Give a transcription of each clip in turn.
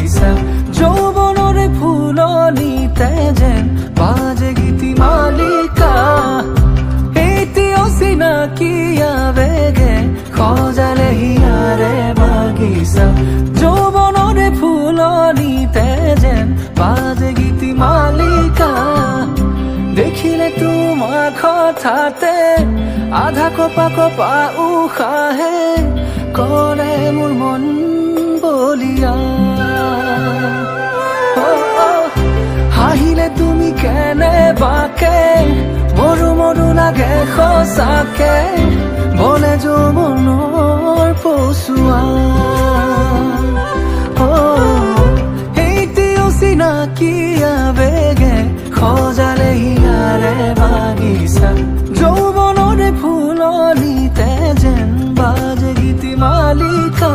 বাগিচা যৌৱনৰে ফুলনিতে যেন বাজে গীতিমালিকা এতিয়া চিনাকি আবেগে সজালে হিয়াৰে বাগিচা যৌৱনৰে ফুলনিতে যেন বাজে গীতিমালিকা দেখিলে তোমাৰ কথাতে আধা কপা কপা উশাহে কৰে মোৰ মন বলিয়া হাহিলে তুমি কেনেবাকে মৰু মৰু লাগে সঁচাকে বলে যৌৱনৰ পচুৱা এইটিও চিনাকি আবেগে সজালে হিয়াৰে বাগিচা যৌৱনৰে ফুলনিতে যেন বাজে গীতিমালিকা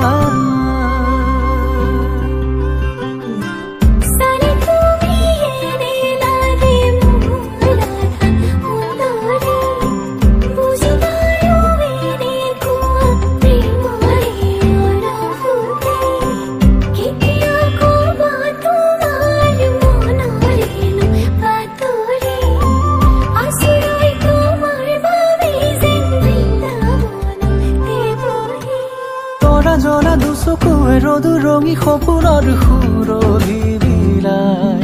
জনা দুচকুৱে ৰদু ৰঙী সপোনৰ সুৰভি বিলাই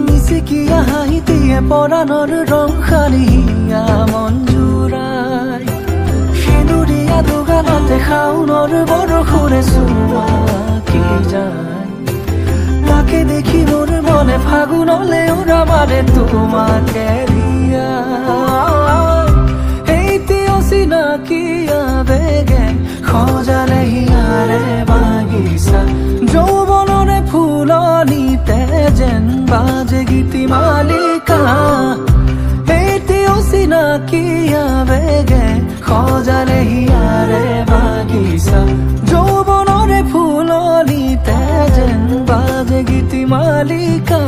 মিচিকিয়া হাঁহিটিয়ে পৰাণৰ ৰং সানিয়া মন জোৰাই সেন্দুৰীয়া দুগালতে শাওনৰ বৰষুণে চুমকি যায় তাকে দেখি মোৰ মনে ফাগুনলে উৰা মাৰে তোমাকে দিয়া এইটিও চিনাকি আবেগে সজালে হিয়াৰে বাগিচা যৌৱনৰে ফুলনিতে যেন বাজে গীতিমালিকা এইটিও চিনাকি আবেগে সজালে হিয়াৰে বাগিচা যৌৱনৰে ফুলনিতে যেন বাজে গীতিমালিকা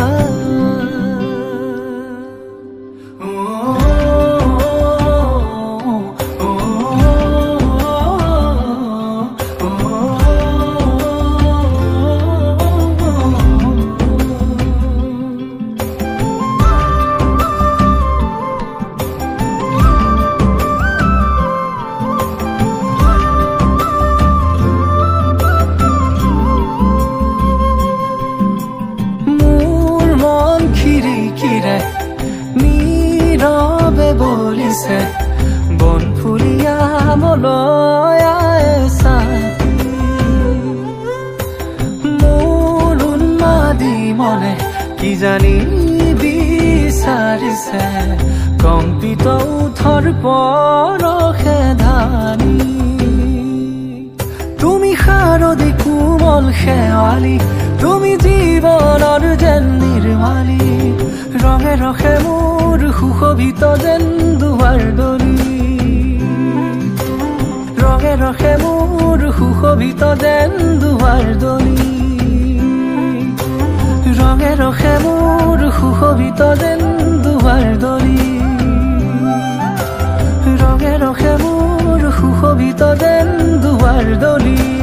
নীৰৱে বলিছে বনফুলীয়া মলয়াই চাতি মোৰ উন্মাদি মনে কি জানি বিচাৰিছে কম্পিত উঠৰ পৰশে ধানি তুমি শাৰদী কোমল শেৱালি তুমি জীৱনৰ যেন নিৰ্মালী ৰঙে ৰখে মোৰ সুশোভিত যেন দুৱাৰ দলি ৰঙে ৰখে মোৰ সুশোভিত যেন দুৱাৰ দলি ৰঙে ৰখে মোৰ সুশোভিত যেন দুৱাৰ দলি ৰঙে ৰখে মোৰ সুশোভিত যেন দুৱাৰ দলি